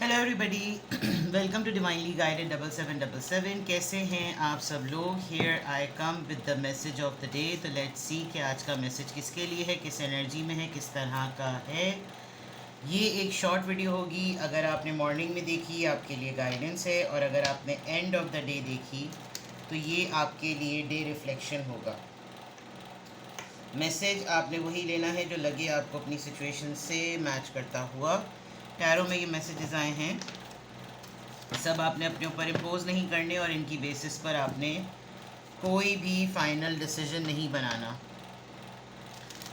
Hello everybody, welcome to divinely guided 7777। कैसे हैं आप सब लोग? Here I come with the message of the day. तो लेट्स सी कि आज का मैसेज किसके लिए है, किस एनर्जी में है, किस तरह का है। ये एक शॉर्ट वीडियो होगी। अगर आपने मॉर्निंग में देखी आपके लिए गाइडेंस है, और अगर आपने एंड ऑफ द डे देखी तो ये आपके लिए डे रिफ्लेक्शन होगा। मैसेज आपने वही लेना है जो लगे आपको अपनी सिचुएशन से मैच करता हुआ। टैरो में ये मैसेजेस आए हैं, सब आपने अपने ऊपर इम्पोज नहीं करने, और इनकी बेसिस पर आपने कोई भी फाइनल डिसीजन नहीं बनाना।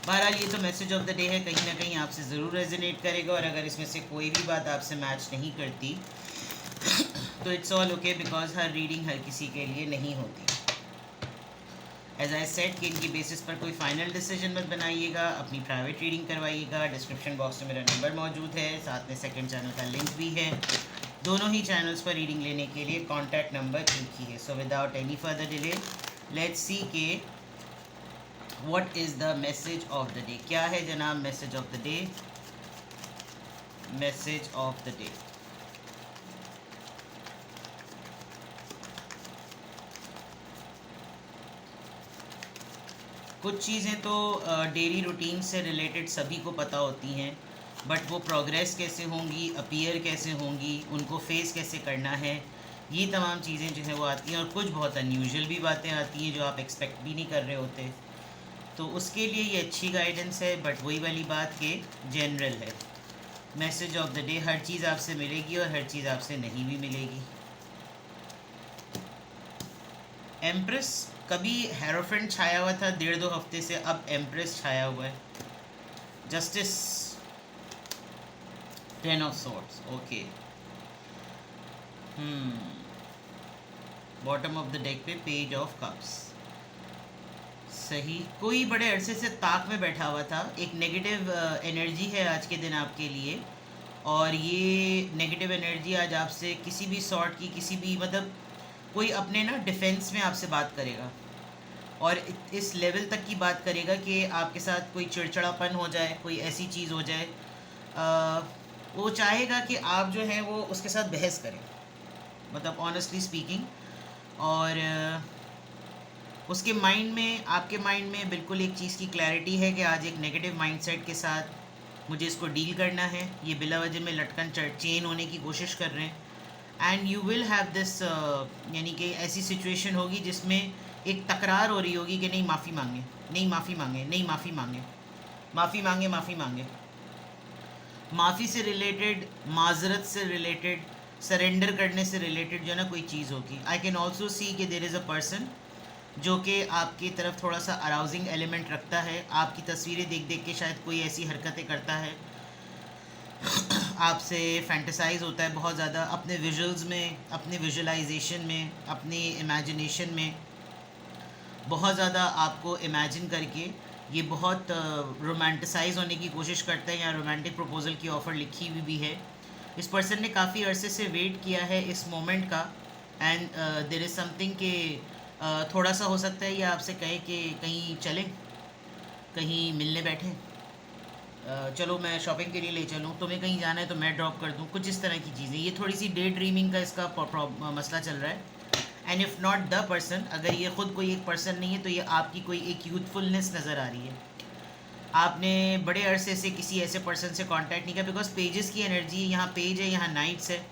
बहरहाल ये तो मैसेज ऑफ द डे है, कहीं ना कहीं आपसे ज़रूर रेजोनेट करेगा, और अगर इसमें से कोई भी बात आपसे मैच नहीं करती तो इट्स ऑल ओके, बिकॉज हर रीडिंग हर किसी के लिए नहीं होती। एज आई सेड कि इनकी बेसिस पर कोई फाइनल डिसीजन मत बनाइएगा, अपनी प्राइवेट रीडिंग करवाइएगा। डिस्क्रिप्शन बॉक्स में मेरा नंबर मौजूद है, साथ में सेकंड चैनल का लिंक भी है। दोनों ही चैनल्स पर रीडिंग लेने के लिए कॉन्टैक्ट नंबर एक ही है। So without any further delay let's see के what is the message of the day. क्या है जनाब message of the day? Message of the day, कुछ चीज़ें तो डेली रूटीन से रिलेटेड सभी को पता होती हैं, बट वो प्रोग्रेस कैसे होंगी, अपीयर कैसे होंगी, उनको फेस कैसे करना है, ये तमाम चीज़ें जो है वो आती हैं। और कुछ बहुत अनयूजुअल भी बातें आती हैं जो आप एक्सपेक्ट भी नहीं कर रहे होते, तो उसके लिए ये अच्छी गाइडेंस है। बट वही वाली बात के जनरल है। मैसेज ऑफ द डे, हर चीज़ आपसे मिलेगी और हर चीज़ आपसे नहीं भी मिलेगी। एम्प्रेस, कभी हेरोफेंट छाया हुआ था 1.5-2 हफ्ते से, अब एम्प्रेस छाया हुआ है। Justice, 10 of swords, okay. Bottom of the deck पे पेज ऑफ कप्स, सही। कोई बड़े अरसे से ताक में बैठा हुआ था, एक नेगेटिव एनर्जी है आज के दिन आपके लिए, और ये नेगेटिव एनर्जी आज आपसे किसी भी सॉर्ट की, किसी भी मतलब कोई अपने ना डिफेंस में आपसे बात करेगा, और इस लेवल तक की बात करेगा कि आपके साथ कोई चिड़चिड़ापन हो जाए, कोई ऐसी चीज़ हो जाए, वो चाहेगा कि आप जो है वो उसके साथ बहस करें, मतलब ऑनेस्टली स्पीकिंग। और उसके माइंड में, आपके माइंड में बिल्कुल एक चीज़ की क्लैरिटी है कि आज एक नेगेटिव माइंडसेट के साथ मुझे इसको डील करना है। ये बिला वजह में लटकन चेन होने की कोशिश कर रहे हैं, and you will have this, यानी कि ऐसी सिचुएशन होगी जिसमें एक तकरार हो रही होगी कि नहीं माफ़ी मांगे, नहीं माफ़ी मांगे, नहीं माफ़ी मांगे, माफ़ी मांगे, माफ़ी मांगे। माफ़ी से रिलेटेड, माजरत से रिलेटेड, सरेंडर करने से रिलेटेड जो है ना कोई चीज़ होगी। आई कैन ऑल्सो सी कि देर इज़ अ पर्सन जो कि आपकी तरफ थोड़ा सा अराउजिंग एलिमेंट रखता है, आपकी तस्वीरें देख देख के शायद कोई ऐसी हरकतें करता है, आपसे फैंटेसाइज होता है बहुत ज़्यादा, अपने विजुअल्स में, अपने विजुअलाइजेशन में, अपनी इमेजिनेशन में बहुत ज़्यादा आपको इमेजिन करके ये बहुत रोमांटिसाइज होने की कोशिश करता है, या रोमांटिक प्रपोजल की ऑफ़र लिखी हुई भी है। इस पर्सन ने काफ़ी अरसे से वेट किया है इस मोमेंट का, एंड देर इज़ समथिंग कि थोड़ा सा हो सकता है ये आपसे कहे कि कहीं चलें, कहीं मिलने बैठें, चलो मैं शॉपिंग के लिए ले चलूँ, तुम्हें कहीं जाना है तो मैं ड्रॉप कर दूँ, कुछ इस तरह की चीज़ें। ये थोड़ी सी डे ड्रीमिंग का इसका मसला चल रहा है। And if not the person, अगर ये ख़ुद कोई एक पर्सन नहीं है तो ये आपकी कोई एक यूथफुलनेस नज़र आ रही है। आपने बड़े अरसे से किसी ऐसे पर्सन से कांटेक्ट नहीं किया, बिकॉज पेजेस की एनर्जी है, यहाँ पेज है, यहाँ नाइट्स है,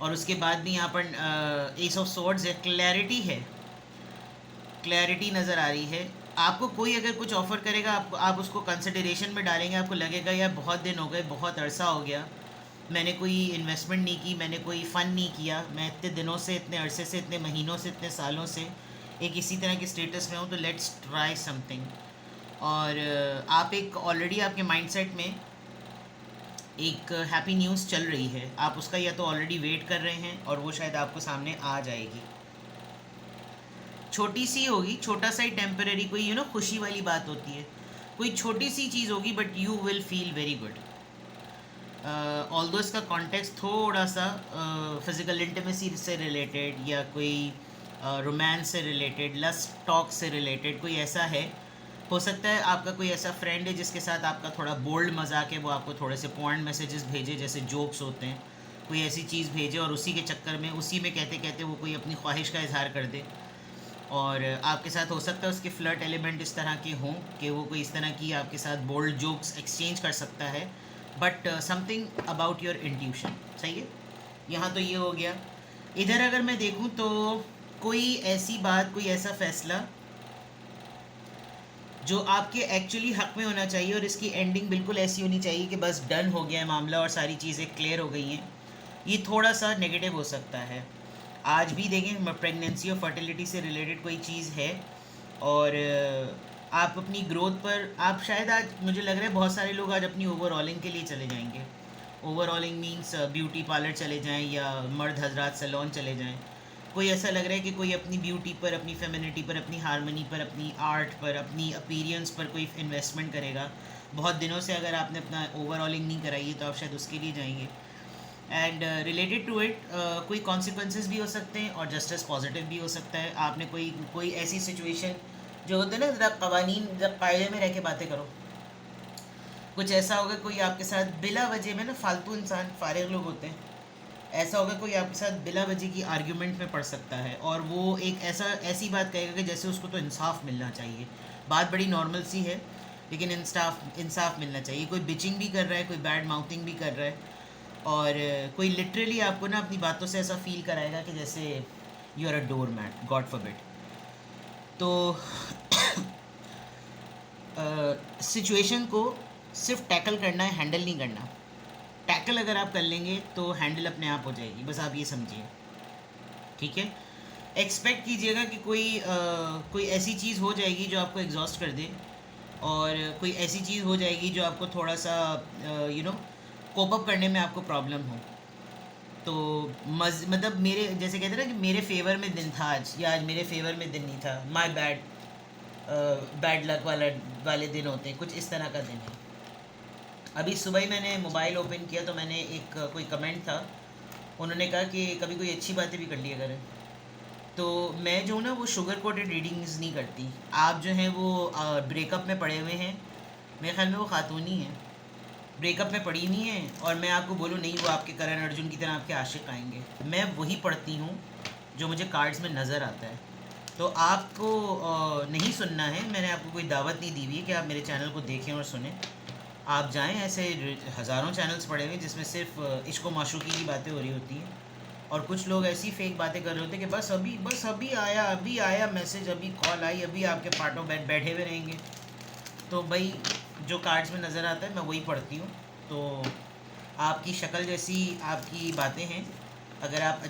और उसके बाद भी यहाँ पर एस ऑफ सॉर्ड्स है। क्लैरिटी है, क्लैरिटी नज़र आ रही है। आपको कोई अगर कुछ ऑफ़र करेगा, आप उसको कंसिडरेशन में डालेंगे। आपको लगेगा यार बहुत दिन हो गए, बहुत अरसा हो गया, मैंने कोई इन्वेस्टमेंट नहीं की, मैंने कोई फ़न नहीं किया, मैं इतने दिनों से, इतने अरसे से, इतने महीनों से, इतने सालों से एक इसी तरह के स्टेटस में हूँ, तो लेट्स ट्राई समथिंग। और आप एक ऑलरेडी आपके माइंडसेट में एक हैप्पी न्यूज़ चल रही है, आप उसका या तो ऑलरेडी वेट कर रहे हैं, और वो शायद आपको सामने आ जाएगी। छोटी सी होगी, छोटा सा ही टेम्परेरी, कोई खुशी वाली बात होती है, कोई छोटी सी चीज़ होगी, but you will feel very good. Although इसका कॉन्टेक्स्ट थोड़ा सा फिज़िकल इंटीमेसी से रिलेटेड, या कोई रोमांस से रिलेटेड, लस्ट टॉक से रिलेटेड कोई ऐसा है हो सकता है आपका कोई ऐसा फ्रेंड है जिसके साथ आपका थोड़ा बोल्ड मजाक है, वो आपको थोड़े से पॉइंट मैसेजेस भेजे जैसे जोक्स होते हैं, कोई ऐसी चीज़ भेजे और उसी के चक्कर में उसी में कहते कहते वो कोई अपनी ख्वाहिश का इजहार कर दे। और आपके साथ हो सकता है उसके फ्लर्ट एलिमेंट इस तरह के हों कि वो कोई इस तरह की आपके साथ बोल्ड जोक्स एक्सचेंज कर सकता है, but something about your intuition. सही है, यहाँ तो ये हो गया। इधर अगर मैं देखूँ तो कोई ऐसी बात, कोई ऐसा फैसला जो आपके एक्चुअली हक में होना चाहिए और इसकी एंडिंग बिल्कुल ऐसी होनी चाहिए कि बस डन हो गया है मामला और सारी चीज़ें क्लियर हो गई हैं, ये थोड़ा सा नेगेटिव हो सकता है। आज भी देखें प्रेगनेंसी और फर्टिलिटी से रिलेटेड कोई चीज़ है और आप अपनी ग्रोथ पर, आप शायद आज मुझे लग रहा है बहुत सारे लोग आज अपनी ओवरऑलिंग के लिए चले जाएंगे। ओवरऑलिंग मीन्स ब्यूटी पार्लर चले जाएं या मर्द हजरात सैलून चले जाएं। कोई ऐसा लग रहा है कि कोई अपनी ब्यूटी पर, अपनी फेमिनिटी पर, अपनी हारमोनी पर, अपनी आर्ट पर, अपनी अपीयरेंस पर कोई इन्वेस्टमेंट करेगा। बहुत दिनों से अगर आपने अपना ओवरऑलिंग नहीं कराई है तो आप शायद उसके लिए जाएंगे। एंड रिलेटेड टू इट कोई कॉन्सिक्वेंसेस भी हो सकते हैं और जस्ट एज पॉजिटिव भी हो सकता है। आपने कोई ऐसी सिचुएशन जो होते हैं ना, ज़रा कवानीन, जब कायदे में रह के बातें करो, कुछ ऐसा होगा कोई आपके साथ बिला वजह में ना, फालतू इंसान फारिग लोग होते हैं, ऐसा होगा कोई आपके साथ बिला वजह की आर्ग्यूमेंट में पड़ सकता है और वो एक ऐसी बात कहेगा कि जैसे उसको तो इंसाफ मिलना चाहिए। बात बड़ी नॉर्मल सी है लेकिन इंसाफ मिलना चाहिए। कोई बिचिंग भी कर रहा है, कोई बैड माउथिंग भी कर रहा है और कोई लिटरली आपको ना अपनी बातों से ऐसा फील कराएगा कि जैसे you are a doormat, God forbid. तो सिचुएशन को सिर्फ टैकल करना है, हैंडल नहीं करना। टैकल अगर आप कर लेंगे तो हैंडल अपने आप हो जाएगी, बस आप ये समझिए, ठीक है। एक्सपेक्ट कीजिएगा कि कोई ऐसी चीज़ हो जाएगी जो आपको एग्जॉस्ट कर दे और कोई ऐसी चीज़ हो जाएगी जो आपको थोड़ा सा कोप अप करने में आपको प्रॉब्लम हो। तो मतलब मेरे जैसे कहते हैं ना कि मेरे फेवर में दिन था आज, या आज मेरे फेवर में दिन नहीं था, माय बैड लक वाले दिन होते हैं, कुछ इस तरह का दिन है। अभी सुबह ही मैंने मोबाइल ओपन किया तो मैंने कोई कमेंट था, उन्होंने कहा कि कभी कोई अच्छी बातें भी कर लिया करें। तो मैं जो ना वो शुगर कोटेड रीडिंग्स नहीं करती। आप जो हैं वो ब्रेकअप में पड़े हुए हैं, मेरे ख्याल में वो खातून ही हैं, ब्रेकअप में पड़ी हुई हैं और मैं आपको बोलूँ नहीं वो आपके करण अर्जुन की तरह आपके आशिक आएंगे। मैं वही पढ़ती हूँ जो मुझे कार्ड्स में नज़र आता है। तो आपको नहीं सुनना है, मैंने आपको कोई दावत नहीं दी हुई है कि आप मेरे चैनल को देखें और सुनें। आप जाएं, ऐसे हज़ारों चैनल्स पड़े हुए जिसमें सिर्फ इश्क व माशूकी की बातें हो रही होती हैं और कुछ लोग ऐसी फेक बातें कर रहे होते हैं कि बस अभी आया मैसेज, अभी कॉल आई, अभी आपके पार्टों बैठे हुए रहेंगे। तो भाई जो कार्ड्स में नज़र आता है मैं वही पढ़ती हूँ। तो आपकी शक्ल जैसी आपकी बातें हैं, अगर आप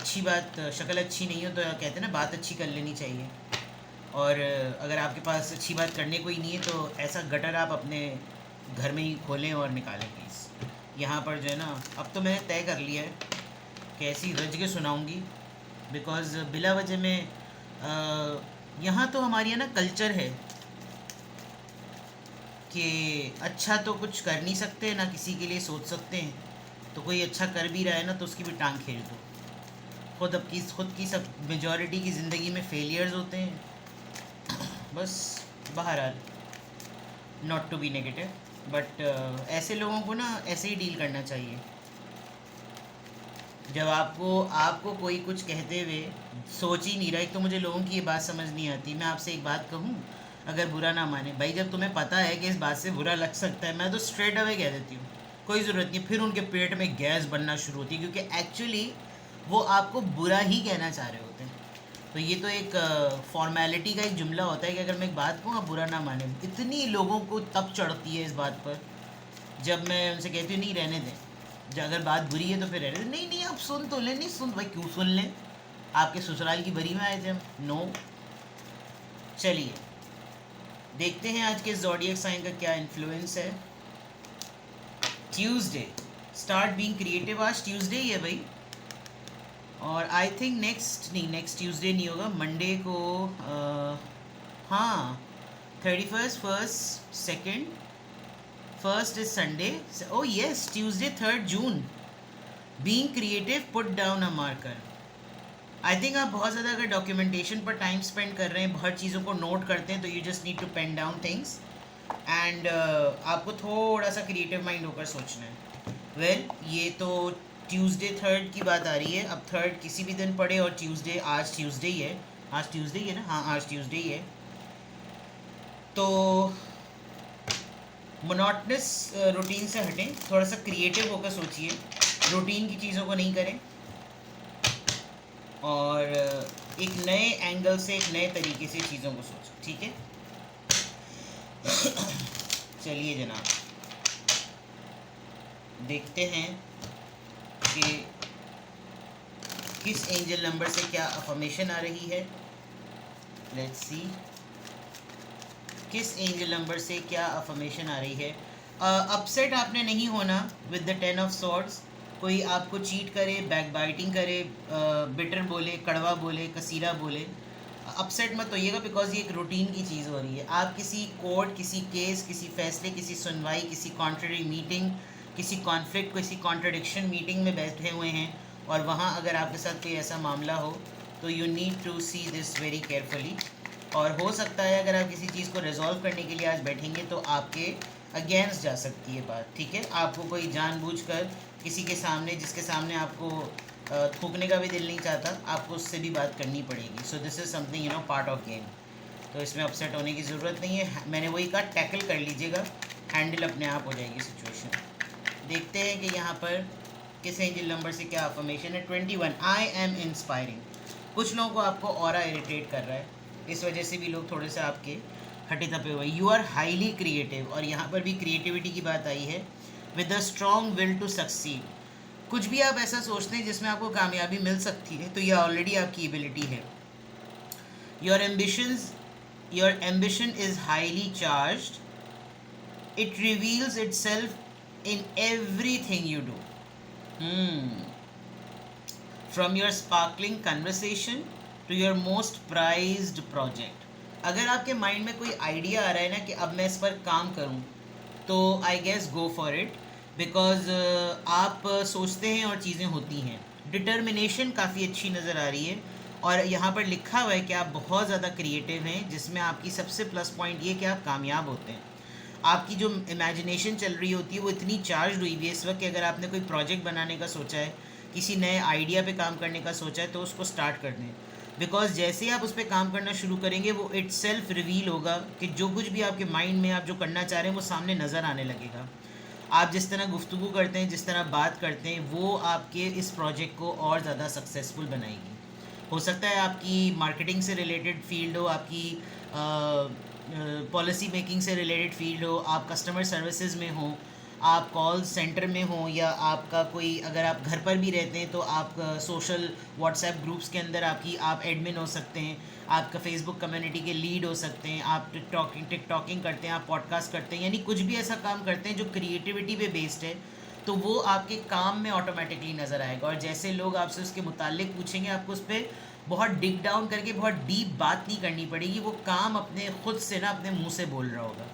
शक्ल अच्छी नहीं हो तो कहते हैं ना बात अच्छी कर लेनी चाहिए। और अगर आपके पास अच्छी बात करने को ही नहीं है तो ऐसा गटर आप अपने घर में ही खोलें और निकालें प्लीज़। यहाँ पर जो है ना, अब तो मैंने तय कर लिया है कि ऐसी रज के सुनाऊँगी, बिकॉज़ बिला वजह में यहाँ तो हमारे यहाँ ना कल्चर है कि अच्छा तो कुछ कर नहीं सकते ना, किसी के लिए सोच सकते हैं, तो कोई अच्छा कर भी रहा है ना तो उसकी भी टांग खींच दो। खुद की सब मेजॉरिटी की ज़िंदगी में फेलियर्स होते हैं। बस बहरहाल, not to be negative, but ऐसे लोगों को ना ऐसे ही डील करना चाहिए। जब आपको कोई कुछ कहते हुए सोच ही नहीं रहा। एक तो मुझे लोगों की ये बात समझ नहीं आती। मैं आपसे एक बात कहूँ, अगर बुरा ना माने भाई, जब तुम्हें पता है कि इस बात से बुरा लग सकता है, मैं तो स्ट्रेट अवे कह देती हूँ, कोई ज़रूरत नहीं। फिर उनके पेट में गैस बनना शुरू होती है क्योंकि एक्चुअली वो आपको बुरा ही कहना चाह रहे होते हैं। तो ये तो एक फॉर्मेलिटी का एक जुमला होता है कि अगर मैं एक बात कहूँ आप बुरा ना माने। इतनी लोगों को तब चढ़ती है इस बात पर जब मैं उनसे कहती हूँ नहीं रहने दें, जब अगर बात बुरी है तो फिर रहने दें। नहीं आप सुन तो लें। नहीं सुन भाई, क्यों सुन लें, आपके ससुराल की बरी में आए थे हम। नो, चलिए देखते हैं आज के ज़ोडिएक साइन का क्या इन्फ्लुएंस है। Tuesday, start being creative. आज ट्यूसडे ही है भाई, और आई थिंक नेक्स्ट ट्यूसडे नहीं होगा, मंडे को हाँ 31st, 1st, 2nd, 1st is Sunday. O yes, Tuesday 3rd June. Being creative, put down a marker. I think आप बहुत ज़्यादा अगर डॉक्यूमेंटेशन पर टाइम स्पेंड कर रहे हैं, हर चीज़ों को नोट करते हैं, तो you just need to pen down things and आपको थोड़ा सा क्रिएटिव माइंड होकर सोचना है। वेल ये तो ट्यूसडे थर्ड की बात आ रही है। अब थर्ड किसी भी दिन पड़े और ट्यूसडे, आज ट्यूसडे ही है, आज ट्यूसडे ही है ना, हाँ आज ट्यूसडे ही है। तो मोनोटनस रूटीन से हटें, थोड़ा सा क्रिएटिव होकर सोचिए, रूटीन की चीज़ों को नहीं करें और एक नए एंगल से, एक नए तरीके से चीज़ों को सोचें, ठीक है। चलिए जनाब, देखते हैं कि किस एंजल नंबर से क्या अफर्मेशन आ रही है। लेट्स सी किस एंजल नंबर से क्या अफर्मेशन आ रही है। अपसेट आपने नहीं होना विद द 10 ऑफ सॉर्ड्स। कोई आपको चीट करे, बैक बाइटिंग करे, बिटर बोले, कड़वा बोले, कसीरा बोले, अपसेट मत होइएगा, बिकॉज ये एक रूटीन की चीज़ हो रही है। आप किसी कोर्ट, किसी केस, किसी फैसले, किसी सुनवाई, किसी कॉन्ट्ररी मीटिंग, किसी कॉन्फ्लिक्ट, किसी कॉन्ट्रडिक्शन मीटिंग में बैठे हुए हैं और वहाँ अगर आपके साथ कोई ऐसा मामला हो तो you need to see this very carefully. और हो सकता है अगर आप किसी चीज़ को रिजॉल्व करने के लिए आज बैठेंगे तो आपके अगेंस्ट जा सकती है बात, ठीक है। आपको कोई जानबूझकर किसी के सामने, जिसके सामने आपको थूकने का भी दिल नहीं चाहता, आपको उससे भी बात करनी पड़ेगी। So this is something part of game. तो इसमें अपसेट होने की ज़रूरत नहीं है। मैंने वही कहा, टैकल कर लीजिएगा, हैंडल अपने आप हो जाएगी सिचुएशन। देखते हैं कि यहाँ पर किस एंजल नंबर से क्या अफर्मेशन है। 21, आई एम इंस्पायरिंग। कुछ लोगों को आपको ऑरा इरिटेट कर रहा है, इस वजह से भी लोग थोड़े से आपके हटे तपे हुए। यू आर हाईली क्रिएटिव, और यहाँ पर भी क्रिएटिविटी की बात आई है, with a strong will to succeed. कुछ भी आप ऐसा सोचते हैं जिसमें आपको कामयाबी मिल सकती है, तो यह ऑलरेडी आपकी एबिलिटी है। Your ambition is highly charged, it reveals itself in everything you do. From your sparkling conversation to your most prized project. अगर आपके माइंड में कोई आइडिया आ रहा है ना कि अब मैं इस पर काम करूं, तो I guess go for it, because आप सोचते हैं और चीज़ें होती हैं। डिटर्मिनेशन काफ़ी अच्छी नज़र आ रही है, और यहाँ पर लिखा हुआ है कि आप बहुत ज़्यादा क्रिएटिव हैं, जिसमें आपकी सबसे प्लस पॉइंट ये कि आप कामयाब होते हैं। आपकी जो इमेजिनेशन चल रही होती है वो इतनी चार्ज हुई हुई है इस वक्त कि अगर आपने कोई प्रोजेक्ट बनाने का सोचा है, किसी नए आइडिया पे काम करने का सोचा है, तो उसको स्टार्ट कर दें। बिकॉज जैसे ही आप उस पर काम करना शुरू करेंगे, वो इट सेल्फ रिवील होगा कि जो कुछ भी आपके माइंड में आप जो करना चाह रहे हैं वो सामने नज़र आने लगेगा। आप जिस तरह गुफ्तगू करते हैं, जिस तरह बात करते हैं, वो आपके इस प्रोजेक्ट को और ज़्यादा सक्सेसफुल बनाएगी। हो सकता है आपकी मार्केटिंग से रिलेटेड फील्ड हो, आपकी पॉलिसी मेकिंग से रिलेटेड फील्ड हो, आप कस्टमर सर्विसेज में हो, आप कॉल सेंटर में हो, या आपका कोई, अगर आप घर पर भी रहते हैं तो आप सोशल व्हाट्सएप ग्रुप्स के अंदर आप एडमिन हो सकते हैं, आपका फेसबुक कम्युनिटी के लीड हो सकते हैं, आप टिकटॉकिंग करते हैं, आप पॉडकास्ट करते हैं, यानी कुछ भी ऐसा काम करते हैं जो क्रिएटिविटी पे बेस्ड है, तो वो आपके काम में ऑटोमेटिकली नज़र आएगा। और जैसे लोग आपसे उसके मुतालिक पूछेंगे, आपको उस पर बहुत डिग डाउन करके बहुत डीप बात नहीं करनी पड़ेगी, वो काम अपने खुद से ना अपने मुंह से बोल रहा होगा।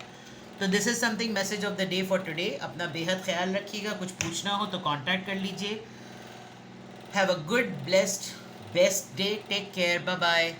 तो this is something, message of the day for today. अपना बेहद ख्याल रखिएगा, कुछ पूछना हो तो कांटेक्ट कर लीजिए। Have a good blessed best day, take care, bye bye.